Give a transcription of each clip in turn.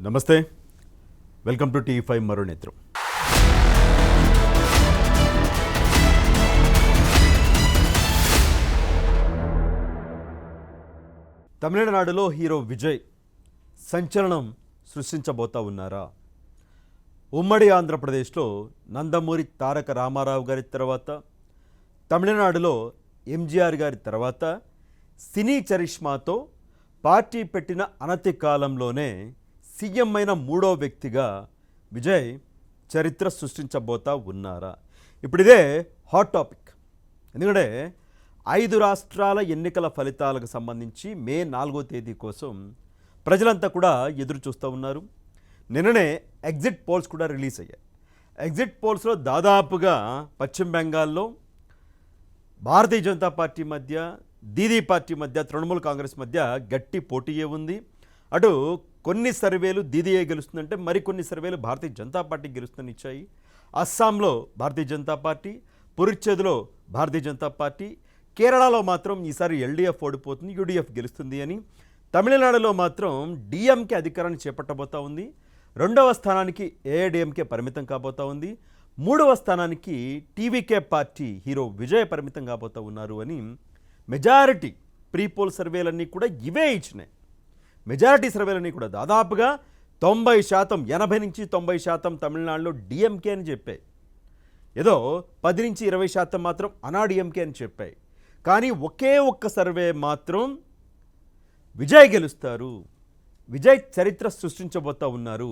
నమస్తే, welcome to టీ5 మరో నేత్రం. తమిళనాడులో హీరో విజయ్ సంచలనం సృష్టించబోతా ఉన్నారా? ఉమ్మడి ఆంధ్రప్రదేశ్లో నందమూరి తారక రామారావు గారి తర్వాత, తమిళనాడులో ఎంజీఆర్ గారి తర్వాత సినీ చరిష్మాతో పార్టీ పెట్టిన అనతి కాలంలోనే సీఎం అయిన మూడో వ్యక్తిగా విజయ్ చరిత్ర సృష్టించబోతా ఉన్నారా? ఇప్పుడు ఇదే హాట్ టాపిక్. ఎందుకంటే 5 రాష్ట్రాల ఎన్నికల ఫలితాలకు సంబంధించి మే 4వ తేదీ కోసం ప్రజలంతా కూడా ఎదురు చూస్తూ ఉన్నారు. నిన్ననే ఎగ్జిట్ పోల్స్ కూడా రిలీజ్ అయ్యాయి. ఎగ్జిట్ పోల్స్లో దాదాపుగా పశ్చిమ బెంగాల్లో భారతీయ జనతా పార్టీ మధ్య, దీదీ పార్టీ మధ్య, తృణమూల్ కాంగ్రెస్ మధ్య గట్టి పోటీయే ఉంది. అటు కొన్ని సర్వేలు దీదీయే గెలుస్తుందంటే మరికొన్ని సర్వేలు భారతీయ జనతా పార్టీ గెలుస్తుందని ఇచ్చాయి. అస్సాంలో భారతీయ జనతా పార్టీ, పురుచ్చేదులో భారతీయ జనతా పార్టీ, కేరళలో మాత్రం ఈసారి ఎల్డీఎఫ్ ఓడిపోతుంది, యూడీఎఫ్ గెలుస్తుంది అని, తమిళనాడులో మాత్రం డిఎంకే అధికారాన్ని చేపట్టబోతా ఉంది. 2వ స్థానానికి ఏఐడిఎంకే పరిమితం కాబోతా ఉంది. 3వ స్థానానికి టీవీకే పార్టీ హీరో విజయ్ పరిమితం కాబోతా ఉన్నారు అని మెజారిటీ ప్రీపోల్ సర్వేలన్నీ కూడా ఇవే ఇచ్చినాయి. మెజారిటీ సర్వేలన్నీ కూడా దాదాపుగా 90%, 80 నుంచి 90% తమిళనాడులో డిఎంకే అని చెప్పాయి. ఏదో 10 నుంచి 20% మాత్రం అనాడిఎంకే అని చెప్పాయి. కానీ ఒకే ఒక్క సర్వే మాత్రం విజయ్ గెలుస్తారు, విజయ్ చరిత్ర సృష్టించబోతా ఉన్నారు,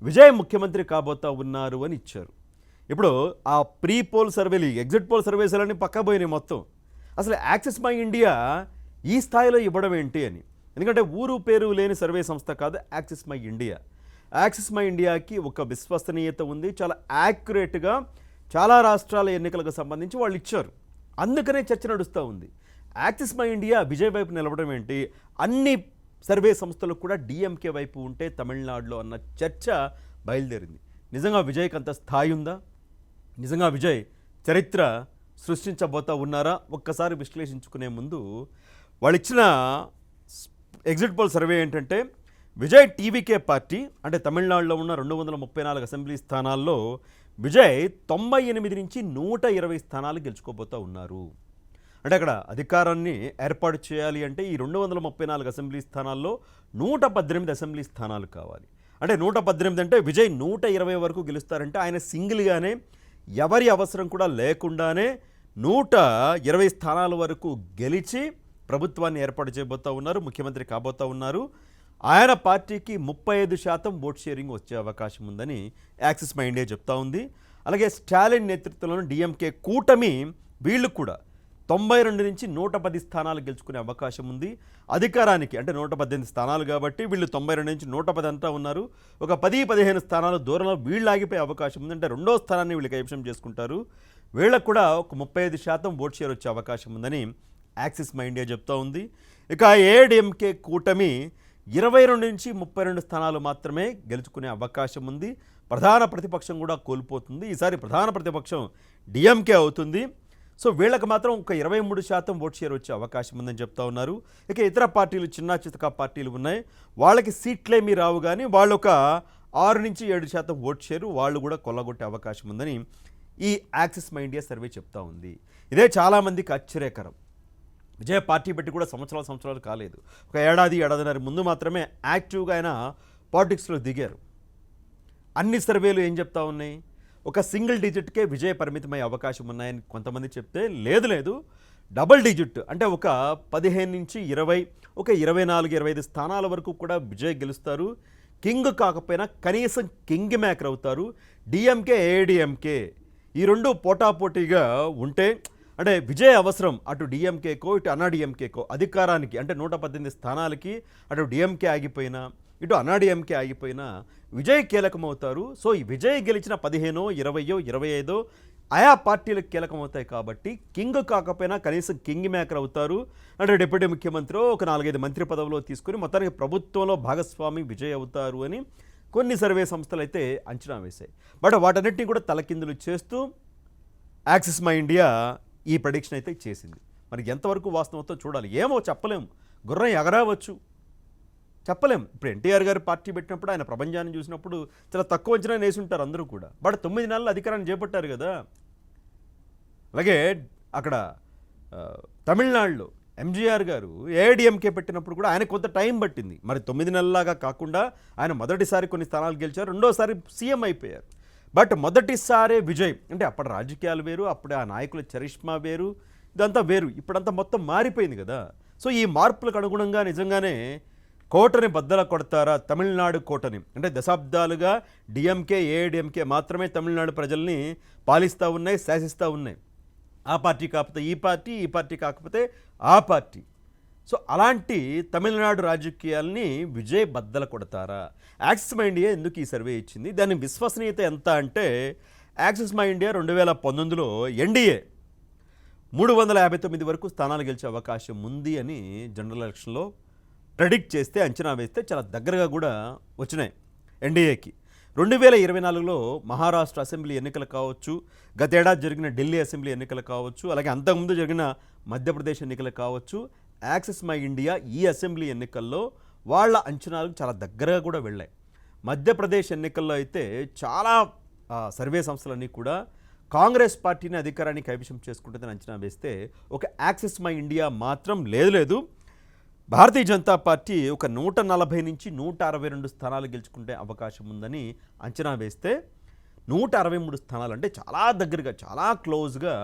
విజయ్ ముఖ్యమంత్రి కాబోతా ఉన్నారు అని ఇచ్చారు. ఇప్పుడు ఆ ప్రీ పోల్ సర్వేలు, ఎగ్జిట్ పోల్ సర్వేస్లన్నీ పక్కపోయినాయి మొత్తం. అసలు యాక్సిస్ మై ఇండియా ఈ స్థాయిలో ఇవ్వడం ఏంటి అని. ఎందుకంటే ఊరు పేరు లేని సర్వే సంస్థ కాదు axis my India. Axis my ఇండియాకి ఒక విశ్వసనీయత ఉంది. చాలా యాక్యురేట్గా చాలా రాష్ట్రాల ఎన్నికలకు సంబంధించి వాళ్ళు ఇచ్చారు. అందుకనే చర్చ నడుస్తూ ఉంది. యాక్సిస్ మై ఇండియా విజయ్ వైపు నిలవడం ఏంటి, అన్ని సర్వే సంస్థలు కూడా డిఎంకే వైపు ఉంటే తమిళనాడులో అన్న చర్చ బయలుదేరింది. నిజంగా విజయ్కి అంత స్థాయి ఉందా? నిజంగా విజయ్ చరిత్ర సృష్టించబోతా ఉన్నారా? ఒక్కసారి విశ్లేషించుకునే ముందు వాళ్ళు ఇచ్చిన ఎగ్జిట్ పోల్ సర్వే ఏంటంటే, విజయ్ టీవీకే పార్టీ అంటే తమిళనాడులో ఉన్న 234 అసెంబ్లీ స్థానాల్లో విజయ్ 98 నుంచి 120 స్థానాలు గెలుచుకోబోతూ ఉన్నారు. అంటే అక్కడ అధికారాన్ని ఏర్పాటు చేయాలి అంటే ఈ 234 అసెంబ్లీ స్థానాల్లో 118 అసెంబ్లీ స్థానాలు కావాలి. అంటే 118 అంటే విజయ్ 120 వరకు గెలుస్తారంటే ఆయన సింగిల్గానే ఎవరి అవసరం కూడా లేకుండానే 120 స్థానాల వరకు గెలిచి ప్రభుత్వాన్ని ఏర్పాటు చేయబోతూ ఉన్నారు, ముఖ్యమంత్రి కాబోతూ ఉన్నారు. ఆయన పార్టీకి 35% ఓట్ షేరింగ్ వచ్చే అవకాశం ఉందని యాక్సిస్ మై ఇండియా చెప్తా ఉంది. అలాగే స్టాలిన్ నేతృత్వంలోని డిఎంకే కూటమి వీళ్ళు కూడా 92 నుంచి 110 స్థానాలు గెలుచుకునే అవకాశం ఉంది. అధికారానికి అంటే 118 స్థానాలు కాబట్టి వీళ్ళు 92 నుంచి 110 అంతా ఉన్నారు. ఒక 10-15 స్థానాలు దూరంలో వీళ్ళు ఆగిపోయే అవకాశం ఉంది. అంటే 2వ స్థానాన్ని వీళ్ళు కైవసం చేసుకుంటారు. వీళ్ళకు కూడా ఒక 35% ఓట్ షేర్ వచ్చే అవకాశం ఉందని యాక్సిస్ మై ఇండియా చెప్తా ఉంది. ఇక ఏఐడిఎంకే కూటమి 22 నుంచి 32 స్థానాలు మాత్రమే గెలుచుకునే అవకాశం ఉంది. ప్రధాన ప్రతిపక్షం కూడా కోల్పోతుంది. ఈసారి ప్రధాన ప్రతిపక్షం డిఎంకే అవుతుంది. సో వీళ్ళకి మాత్రం ఒక 23% ఓట్ షేర్ వచ్చే అవకాశం ఉందని చెప్తా ఉన్నారు. ఇక ఇతర పార్టీలు, చిన్న చితక పార్టీలు ఉన్నాయి, వాళ్ళకి సీట్లేమీ రావు, కానీ వాళ్ళు ఒక 6 నుంచి 7% ఓట్ షేరు వాళ్ళు కూడా కొల్లగొట్టే అవకాశం ఉందని ఈ యాక్సిస్ మై ఇండియా సర్వే చెప్తా ఉంది. ఇదే చాలామందికి ఆశ్చర్యకరం. విజయ్ పార్టీ పెట్టి కూడా సంవత్సరాలు కాలేదు. ఒక ఏడాదిన్నర ముందు మాత్రమే యాక్టివ్గా ఆయన పాలిటిక్స్లో దిగారు. అన్ని సర్వేలు ఏం చెప్తా ఉన్నాయి, ఒక సింగిల్ డిజిట్కే విజయ్ పరిమితమయ్యే అవకాశం ఉన్నాయని కొంతమంది చెప్తే, లేదు డబుల్ డిజిట్ అంటే ఒక 15 నుంచి 20, ఒక 24-25 స్థానాల వరకు కూడా విజయ్ గెలుస్తారు. కింగ్ కాకపోయినా కనీసం కింగ్ మేకర్ అవుతారు. డిఎంకే, ఏఐడిఎంకే ఈ రెండు పోటాపోటీగా ఉంటే, అంటే విజయ్ అవసరం అటు డిఎంకేకో ఇటు అన్నాడిఎంకేకో అధికారానికి, అంటే 118 స్థానాలకి అటు డిఎంకే ఆగిపోయినా ఇటు అన్నాడిఎంకే ఆగిపోయినా విజయ్ కీలకమవుతారు. సో ఈ విజయ్ గెలిచిన 15, 20, 25 ఆయా పార్టీలకు కీలకమవుతాయి కాబట్టి కింగ్ కాకపోయినా కనీసం కింగ్ మేకర్ అవుతారు. అంటే డిప్యూటీ ముఖ్యమంత్రి ఒక 4-5 మంత్రి పదవులో తీసుకుని మొత్తానికి ప్రభుత్వంలో భాగస్వామి విజయ్ అవుతారు అని కొన్ని సర్వే సంస్థలు అయితే అంచనా వేశాయి. బట్ వాటన్నిటిని కూడా తలకిందులు చేస్తూ యాక్సిస్ మై ఇండియా ఈ ప్రెడిక్షన్ అయితే చేసింది. మరి ఎంతవరకు వాస్తవంతో చూడాలి, ఏమో చెప్పలేము. గుర్రం ఎగరావచ్చు, చెప్పలేం. ఇప్పుడు ఎన్టీఆర్ గారు పార్టీ పెట్టినప్పుడు ఆయన ప్రభంజాన్ని చూసినప్పుడు చాలా తక్కువ అంచనా వేసి ఉంటారు అందరూ కూడా. బట్ 9 నెలలు అధికారాన్ని చేపట్టారు కదా. అలాగే అక్కడ తమిళనాడులో ఎంజీఆర్ గారు ఏఐడిఎంకే పెట్టినప్పుడు కూడా ఆయన కొంత టైం పట్టింది. మరి 9 నెలలాగా కాకుండా ఆయన మొదటిసారి కొన్ని స్థానాలు గెలిచారు, రెండోసారి సీఎం అయిపోయారు. బట్ మొదటిసారే విజయ్ అంటే అప్పటి రాజకీయాలు వేరు, అప్పుడు ఆ నాయకుల చరిష్మా వేరు, ఇదంతా వేరు. ఇప్పుడంతా మొత్తం మారిపోయింది కదా. సో ఈ మార్పులకు అనుగుణంగా నిజంగానే కోటని బద్దల కొడతారా తమిళనాడు కోటని? అంటే దశాబ్దాలుగా డిఎంకే ఏఐడిఎంకే మాత్రమే తమిళనాడు ప్రజల్ని పాలిస్తూ ఉన్నాయి, శాసిస్తూ ఉన్నాయి. ఆ పార్టీ కాకపోతే ఈ పార్టీ, ఈ పార్టీ కాకపోతే ఆ పార్టీ. సో అలాంటి తమిళనాడు రాజకీయాల్ని విజయ్ బద్దల కొడతారా? యాక్సిస్ మై ఇండియా ఎందుకు ఈ సర్వే ఇచ్చింది? దాని విశ్వసనీయత ఎంత అంటే యాక్సిస్ మై ఇండియా 2019లో ఎన్డీఏ 359 వరకు స్థానాలు గెలిచే అవకాశం ఉంది అని జనరల్ ఎలక్షన్లో ప్రెడిక్ట్ చేస్తే, అంచనా వేస్తే చాలా దగ్గరగా కూడా వచ్చినాయి ఎన్డీఏకి. 2024లో మహారాష్ట్ర అసెంబ్లీ ఎన్నికలు కావచ్చు, గతేడాది జరిగిన ఢిల్లీ అసెంబ్లీ ఎన్నికలు కావచ్చు, అలాగే అంతకుముందు జరిగిన మధ్యప్రదేశ్ ఎన్నికలు కావచ్చు, యాక్సిస్ మై ఇండియా ఈ అసెంబ్లీ ఎన్నికల్లో వాళ్ళ అంచనాలు చాలా దగ్గరగా కూడా వెళ్ళాయి. మధ్యప్రదేశ్ ఎన్నికల్లో అయితే చాలా సర్వే సంస్థలన్నీ కూడా కాంగ్రెస్ పార్టీని అధికారాన్ని కైవశం చేసుకుంటుందని అంచనా వేస్తే, ఒక యాక్సిస్ మై ఇండియా మాత్రం లేదు భారతీయ జనతా పార్టీ ఒక 140 నుంచి 162 స్థానాలు గెలుచుకుంటే అవకాశం ఉందని అంచనా వేస్తే 163 స్థానాలు అంటే చాలా దగ్గరగా, చాలా క్లోజ్గా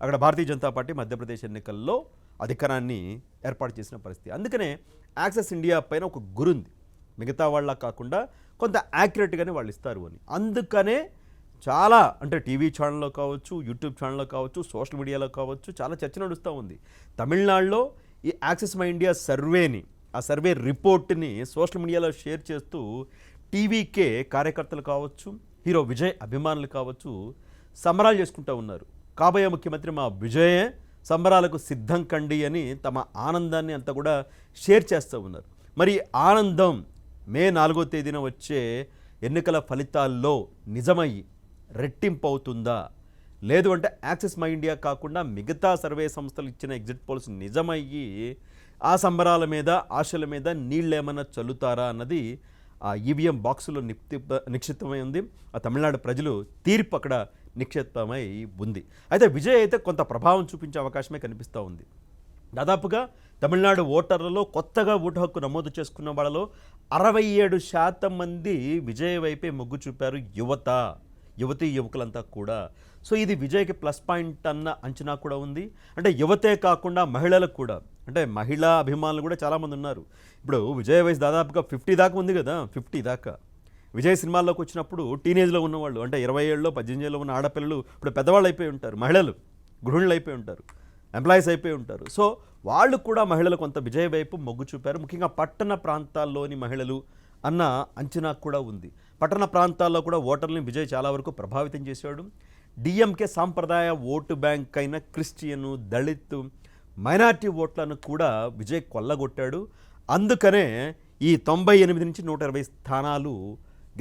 అక్కడ భారతీయ జనతా పార్టీ మధ్యప్రదేశ్ ఎన్నికల్లో అధికారాన్ని ఏర్పాటు చేసిన పరిస్థితి. అందుకనే యాక్సిస్ ఇండియా పైన ఒక గురుంది, మిగతా వాళ్ళ కాకుండా కొంత యాక్యురేట్గానే వాళ్ళు ఇస్తారు అని. అందుకనే చాలా అంటే టీవీ ఛానల్లో కావచ్చు, యూట్యూబ్ ఛానల్లో కావచ్చు, సోషల్ మీడియాలో కావచ్చు చాలా చర్చ నడుస్తూ ఉంది. తమిళనాడులో ఈ యాక్సిస్ మై ఇండియా సర్వేని, ఆ సర్వే రిపోర్ట్ని సోషల్ మీడియాలో షేర్ చేస్తూ టీవీకే కార్యకర్తలు కావచ్చు, హీరో విజయ్ అభిమానులు కావచ్చు సంబరాలు చేసుకుంటూ ఉన్నారు. కాబోయే ముఖ్యమంత్రి మా విజయే, సంబరాలకు సిద్ధం కండి అని తమ ఆనందాన్ని అంతా కూడా షేర్ చేస్తూ ఉన్నారు. మరి ఆనందం మే 4వ తేదీన వచ్చే ఎన్నికల ఫలితాల్లో నిజమయ్యి రెట్టింపు అవుతుందా? లేదు అంటే యాక్సిస్ మై ఇండియా కాకుండా మిగతా సర్వే సంస్థలు ఇచ్చిన ఎగ్జిట్ పోల్స్ నిజమయ్యి ఆ సంబరాల మీద, ఆశల మీద నీళ్ళేమన్నా చల్లుతారా అన్నది ఆ ఈవీఎం బాక్సులో నిక్షిప్తమై ఉంది. ఆ తమిళనాడు ప్రజలు తీర్పు అక్కడ నిక్షిప్తమై ఉంది. అయితే విజయ్ అయితే కొంత ప్రభావం చూపించే అవకాశమే కనిపిస్తూ ఉంది. దాదాపుగా తమిళనాడు ఓటర్లలో కొత్తగా ఓటు హక్కు నమోదు చేసుకున్న వాళ్ళలో 67% మంది విజయ్ వైపే మొగ్గు చూపారు. యువతీ యువకులంతా కూడా. సో ఇది విజయ్కి ప్లస్ పాయింట్ అన్న అంచనా కూడా ఉంది. అంటే యువతే కాకుండా మహిళలకు కూడా, అంటే మహిళా అభిమానులు కూడా చాలామంది ఉన్నారు. ఇప్పుడు విజయ్ వయసు దాదాపుగా 50 దాకా ఉంది కదా, 50 దాకా. విజయ్ సినిమాల్లోకి వచ్చినప్పుడు టీనేజ్లో ఉన్నవాళ్ళు, అంటే 20 ఏళ్ళలో 18 ఏళ్ళలో ఉన్న ఆడపిల్లలు ఇప్పుడు పెద్దవాళ్ళు అయిపోయి ఉంటారు, మహిళలు గృహిణులు అయిపోయి ఉంటారు, ఎంప్లాయీస్ అయిపోయి ఉంటారు. సో వాళ్ళు కూడా మహిళలు కొంత విజయ్ వైపు మొగ్గు చూపారు, ముఖ్యంగా పట్టణ ప్రాంతాల్లోని మహిళలు అన్న అంచనా కూడా ఉంది. పట్టణ ప్రాంతాల్లో కూడా ఓటర్లని విజయ్ చాలా వరకు ప్రభావితం చేశాడు. డిఎంకే సాంప్రదాయ ఓటు బ్యాంక్ అయిన క్రిస్టియను, దళిత్, మైనార్టీ ఓట్లను కూడా విజయ్ కొల్లగొట్టాడు. అందుకనే ఈ 98 నుంచి 120 స్థానాలు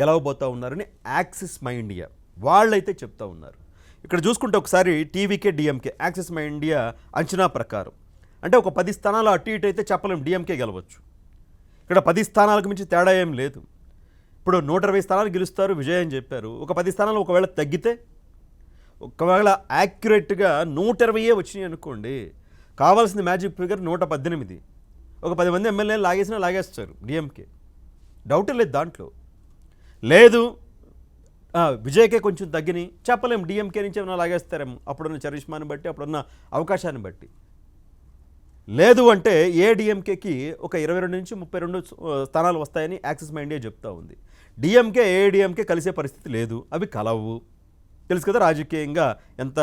గెలవబోతూ ఉన్నారని యాక్సిస్ మై ఇండియా వాళ్ళైతే చెప్తా ఉన్నారు. ఇక్కడ చూసుకుంటే ఒకసారి TVK DMK axis my India అంచనా ప్రకారం అంటే ఒక 10 స్థానాలు అటు ఇటు అయితే చెప్పలేం, డిఎంకే గెలవచ్చు. ఇక్కడ 10 స్థానాలకు మించి తేడా ఏం లేదు. ఇప్పుడు 120 స్థానాలు గెలుస్తారు విజయ్ అని చెప్పారు. ఒక 10 స్థానాలు ఒకవేళ తగ్గితే, ఒకవేళ యాక్యురేట్గా 120 వచ్చినాయి అనుకోండి, కావాల్సిన మ్యాజిక్ ఫిగర్ 118. ఒక 10 మంది ఎమ్మెల్యేలు లాగేసినా లాగేస్తారు డిఎంకే, డౌట్ లేదు దాంట్లో. లేదు విజయ్కే కొంచెం తగ్గిని చెప్పలేం, డిఎంకే నుంచి ఏమైనా లాగేస్తారేమో అప్పుడున్న చరిష్మాని బట్టి, అప్పుడున్న అవకాశాన్ని బట్టి. లేదు అంటే ఏడిఎంకేకి ఒక 22 నుంచి 32 స్థానాలు వస్తాయని యాక్సిస్ మై ఇండియా చెప్తా ఉంది. డిఎంకే ఏడిఎంకే కలిసే పరిస్థితి లేదు, అవి కలవు. తెలుసు కదా రాజకీయంగా ఎంత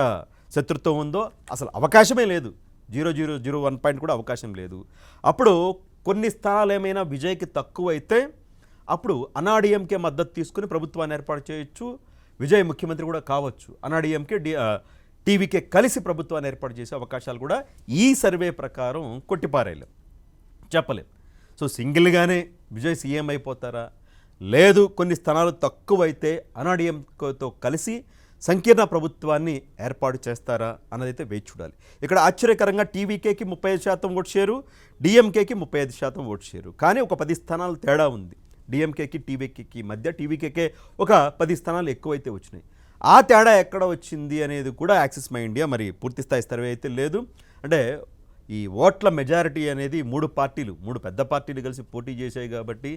శత్రుత్వం ఉందో, అసలు అవకాశమే లేదు. 0.001 పాయింట్ కూడా అవకాశం లేదు. అప్పుడు కొన్ని స్థానాలు ఏమైనా విజయ్కి తక్కువైతే అప్పుడు అన్నాడీఎంకే మద్దతు తీసుకుని ప్రభుత్వాన్ని ఏర్పాటు చేయొచ్చు, విజయ్ ముఖ్యమంత్రి కూడా కావచ్చు. అన్నాడీఎంకే టీవీకే కలిసి ప్రభుత్వాన్ని ఏర్పాటు చేసే అవకాశాలు కూడా ఈ సర్వే ప్రకారం కొట్టిపారేయలేం, చెప్పలేం. సో సింగిల్గానే విజయ్ సీఎం అయిపోతారా? లేదు కొన్ని స్థానాలు తక్కువైతే అన్నాడీఎంకేతో కలిసి సంకీర్ణ ప్రభుత్వాన్ని ఏర్పాటు చేస్తారా అన్నదైతే వేచి చూడాలి. ఇక్కడ ఆశ్చర్యకరంగా టీవీకేకి 35% ఓటు షేరు, డిఎంకేకి 35% ఓటు షేరు. కానీ ఒక 10 స్థానాలు తేడా ఉంది డిఎంకేకి టీవీకేకి మధ్య. టీవీకేకే ఒక 10 స్థానాలు ఎక్కువైతే వచ్చినాయి. ఆ తేడా ఎక్కడ వచ్చింది అనేది కూడా యాక్సిస్ మై ఇండియా మరి పూర్తిస్థాయి సర్వే అయితే లేదు. అంటే ఈ ఓట్ల మెజారిటీ అనేది 3 పెద్ద పార్టీలు కలిసి పోటీ చేశాయి కాబట్టి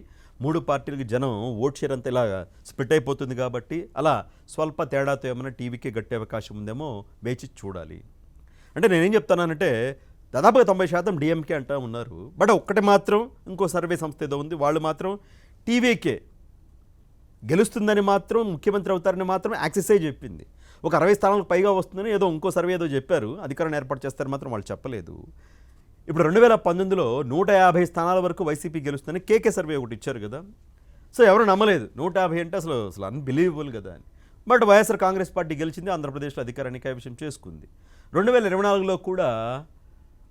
3 పార్టీలకి జనం ఓట్ షేర్ అంతా ఇలా స్ప్లిట్ అయిపోతుంది కాబట్టి అలా స్వల్ప తేడాతో ఏమైనా టీవీకే గట్టే అవకాశం ఉందేమో వేచి చూడాలి. అంటే నేనేం చెప్తానంటే దాదాపుగా 90% డిఎంకే అంటూ ఉన్నారు. బట్ ఒక్కటి మాత్రం ఇంకో సర్వే సంస్థ ఏదో ఉంది, వాళ్ళు మాత్రం టీవీకే గెలుస్తుందని మాత్రం, ముఖ్యమంత్రి అవుతారని మాత్రం యాక్సెసే చెప్పింది. ఒక 60 స్థానాలకు పైగా వస్తుందని ఏదో ఇంకో సర్వే ఏదో చెప్పారు, అధికారాన్ని ఏర్పాటు చేస్తారని మాత్రం వాళ్ళు చెప్పలేదు. ఇప్పుడు 2019లో 150 స్థానాల వరకు వైసీపీ గెలుస్తుందని కేకే సర్వే ఒకటి ఇచ్చారు కదా. సో ఎవరు నమ్మలేదు 150 అంటే అసలు అన్బిలీవబుల్ కదా అని. బట్ వైఎస్ఆర్ కాంగ్రెస్ పార్టీ గెలిచింది, ఆంధ్రప్రదేశ్లో అధికారాన్ని కైవసం చేసుకుంది. 2024లో కూడా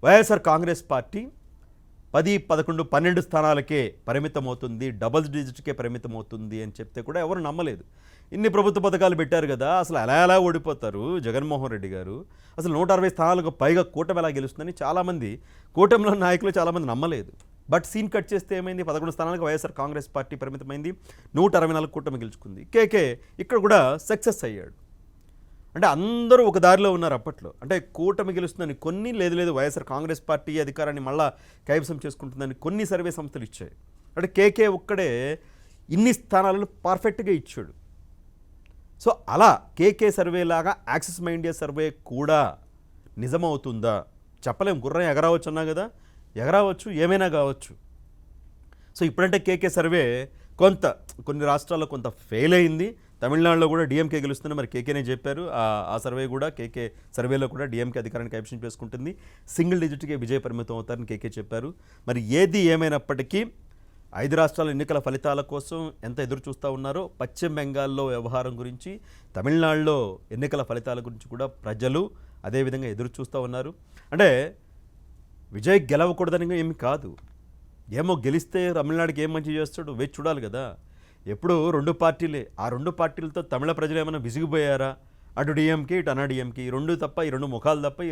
వైఎస్ఆర్ కాంగ్రెస్ పార్టీ 10, 11, 12 స్థానాలకే పరిమితమవుతుంది, డబుల్ డిజిట్కే పరిమితమవుతుంది అని చెప్తే కూడా ఎవరు నమ్మలేదు. ఇన్ని ప్రభుత్వ పథకాలు పెట్టారు కదా, అసలు ఎలా ఓడిపోతారు జగన్మోహన్ రెడ్డి గారు, అసలు 160 స్థానాలకు పైగా కూటమి ఎలా గెలుస్తుందని చాలామంది కూటమిలో నాయకులు చాలామంది నమ్మలేదు. బట్ సీన్ కట్ చేస్తే ఏమైంది, 11 స్థానాలకు వైఎస్ఆర్ కాంగ్రెస్ పార్టీ పరిమితమైంది, 164 కూటమి గెలుచుకుంది. కేకే ఇక్కడ కూడా సక్సెస్ అయ్యాడు. అంటే అందరూ ఒక దారిలో ఉన్నారు అప్పట్లో. అంటే కూటమి గెలుస్తుందని కొన్ని, లేదు వైఎస్ఆర్ కాంగ్రెస్ పార్టీ అధికారాన్ని మళ్ళా కైవసం చేసుకుంటుందని కొన్ని సర్వే సంస్థలు ఇచ్చాయి. అంటే కేకే ఒక్కడే ఇన్ని స్థానాలను పర్ఫెక్ట్గా ఇచ్చాడు. సో అలా కేకే సర్వే లాగా యాక్సిస్ మై ఇండియా సర్వే కూడా నిజమవుతుందా చెప్పలేం. గుర్రం ఎగరావచ్చు అన్నా కదా, ఎగరావచ్చు, ఏమైనా కావచ్చు. సో ఇప్పుడంటే కేకే సర్వే కొన్ని రాష్ట్రాల్లో కొంత ఫెయిల్ అయింది. తమిళనాడులో కూడా డిఎంకే గెలుస్తుందని మరి కేకేనే చెప్పారు. ఆ సర్వే కూడా కేకే సర్వేలో కూడా డిఎంకే అధికారాన్ని కైవసం చేసుకుంటుంది, సింగిల్ డిజిట్కే విజయ పరిమితం అవుతారని కేకే చెప్పారు. మరి ఏది ఏమైనప్పటికీ 5 రాష్ట్రాల ఎన్నికల ఫలితాల కోసం ఎంత ఎదురు చూస్తూ ఉన్నారో, పశ్చిమ బెంగాల్లో వ్యవహారం గురించి, తమిళనాడులో ఎన్నికల ఫలితాల గురించి కూడా ప్రజలు అదేవిధంగా ఎదురు చూస్తూ ఉన్నారు. అంటే విజయ్ గెలవకూడదని ఏమి కాదు, ఏమో గెలిస్తే తమిళనాడుకి ఏం మంచి చేస్తాడు వేచి చూడాలి కదా. ఎప్పుడు 2 పార్టీలే, ఆ 2 పార్టీలతో తమిళ ప్రజలు ఏమైనా విసిగిపోయారా? అటు డిఎంకే ఇటు అన్నాడీఎంకే, ఈ 2 తప్ప, ఈ 2 ముఖాలు తప్ప, ఈ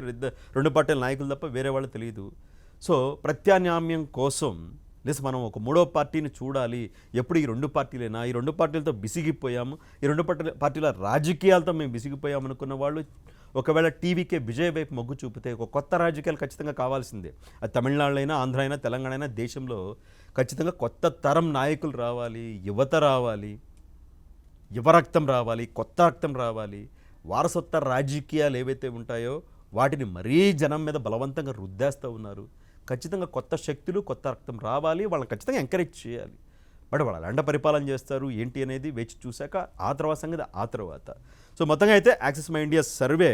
2 పార్టీల నాయకులు తప్ప వేరే వాళ్ళు తెలియదు. సో ప్రత్యామ్నాయం కోసం మనం ఒక 3వ పార్టీని చూడాలి. ఎప్పుడు ఈ 2 పార్టీలేనా, ఈ 2 పార్టీలతో బిసిగిపోయాము, ఈ 2 పార్టీల రాజకీయాలతో మేము బిసిగిపోయాము అనుకున్న వాళ్ళు ఒకవేళ టీవీకే విజయ్ వైపు మొగ్గు చూపితే ఒక కొత్త రాజకీయాలు ఖచ్చితంగా కావాల్సిందే. అది తమిళనాడు అయినా, ఆంధ్ర అయినా, తెలంగాణ అయినా, దేశంలో ఖచ్చితంగా కొత్త తరం నాయకులు రావాలి, యువత రావాలి, యువరక్తం రావాలి, కొత్త రక్తం రావాలి. వారసత్వ రాజకీయాలు ఏవైతే ఉంటాయో వాటిని మరీ జనం మీద బలవంతంగా రుద్దేస్తూ ఉన్నారు. ఖచ్చితంగా కొత్త శక్తులు, కొత్త రక్తం రావాలి, వాళ్ళని ఖచ్చితంగా ఎంకరేజ్ చేయాలి. బట్ వాళ్ళు ఎలాంటి పరిపాలన చేస్తారు ఏంటి అనేది వేచి చూశాక ఆ తర్వాత సంగతి ఆ తర్వాత. సో మొత్తంగా అయితే యాక్సిస్ మై ఇండియా సర్వే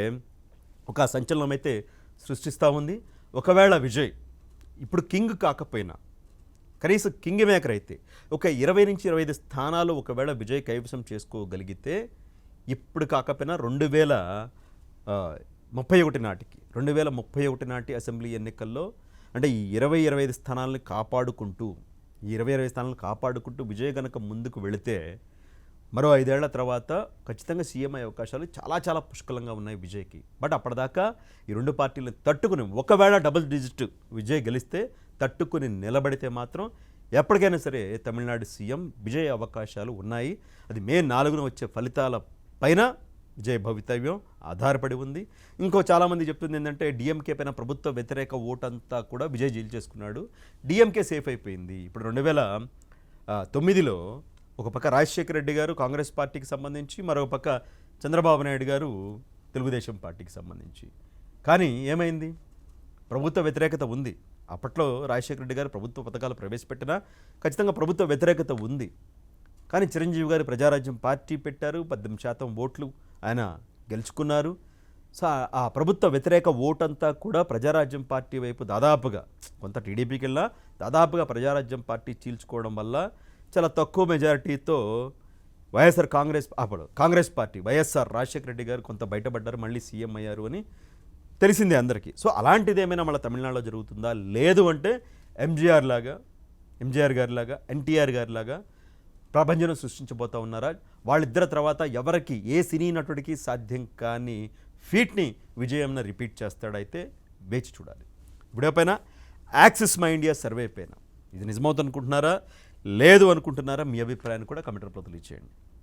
ఒక సంచలనం అయితే సృష్టిస్తూ ఉంది. ఒకవేళ విజయ్ ఇప్పుడు కింగ్ కాకపోయినా కనీసం కింగ్ మేకర్ అయితే ఒక 20 నుంచి 25 స్థానాలు ఒకవేళ విజయ్ కైవసం చేసుకోగలిగితే ఇప్పుడు కాకపోయినా 2031 నాటికి 2031 నాటి అసెంబ్లీ ఎన్నికల్లో అంటే ఈ 20-25 స్థానాలను కాపాడుకుంటూ విజయ్ గనక ముందుకు వెళితే మరో 5 ఏళ్ల తర్వాత ఖచ్చితంగా సీఎం అయ్యే అవకాశాలు చాలా పుష్కలంగా ఉన్నాయి విజయ్కి. బట్ అప్పటిదాకా ఈ 2 పార్టీలను తట్టుకుని ఒకవేళ డబుల్ డిజిట్ విజయ్ గెలిస్తే తట్టుకుని నిలబడితే మాత్రం ఎప్పటికైనా సరే తమిళనాడు సీఎం విజయ్ అవకాశాలు ఉన్నాయి. అది మే 4న వచ్చే ఫలితాల పైన విజయ్ భవితవ్యం ఆధారపడి ఉంది. ఇంకో చాలామంది చెప్తుంది ఏంటంటే డిఎంకే పైన ప్రభుత్వ వ్యతిరేక ఓటంతా కూడా విజయ్ జీల్ చేసుకున్నాడు, డిఎంకే సేఫ్ అయిపోయింది. ఇప్పుడు 2009లో ఒక పక్క రాజశేఖర రెడ్డి గారు కాంగ్రెస్ పార్టీకి సంబంధించి, మరో పక్క చంద్రబాబు నాయుడు గారు తెలుగుదేశం పార్టీకి సంబంధించి. కానీ ఏమైంది, ప్రభుత్వ వ్యతిరేకత ఉంది. అప్పట్లో రాజశేఖర రెడ్డి గారు ప్రభుత్వ పథకాలు ప్రవేశపెట్టినా ఖచ్చితంగా ప్రభుత్వ వ్యతిరేకత ఉంది. కానీ చిరంజీవి గారు ప్రజారాజ్యం పార్టీ పెట్టారు, 18% ఓట్లు ఆయన గెలుచుకున్నారు. సో ఆ ప్రభుత్వ వ్యతిరేక ఓటంతా కూడా ప్రజారాజ్యం పార్టీ వైపు దాదాపుగా, కొంత టీడీపీకి వెళ్ళినా దాదాపుగా ప్రజారాజ్యం పార్టీ చీల్చుకోవడం వల్ల చాలా తక్కువ మెజారిటీతో కాంగ్రెస్ పార్టీ వైఎస్ఆర్ రాజశేఖర రెడ్డి గారు కొంత బయటపడ్డారు, మళ్ళీ సీఎం అయ్యారు అని తెలిసిందే అందరికీ. సో అలాంటిది ఏమైనా మళ్ళీ తమిళనాడులో జరుగుతుందా, లేదు అంటే ఎంజీఆర్ గారిలాగా, ఎన్టీఆర్ గారిలాగా ప్రభంజనం సృష్టించబోతా ఉన్నారా? వాళ్ళిద్దరి తర్వాత ఎవరికి ఏ సినీ నటుడికి సాధ్యం కాని ఫీట్ని విజయంన రిపీట్ చేస్తాడైతే వేచి చూడాలి. వీడియో పైన యాక్సిస్ మై ఇండియా సర్వే పైన ఇది నిజమవుతుంది అనుకుంటున్నారా, లేదు అనుకుంటున్నారా? మీ అభిప్రాయాన్ని కూడా కమెంట్ రూపంలో తెలియజేయండి.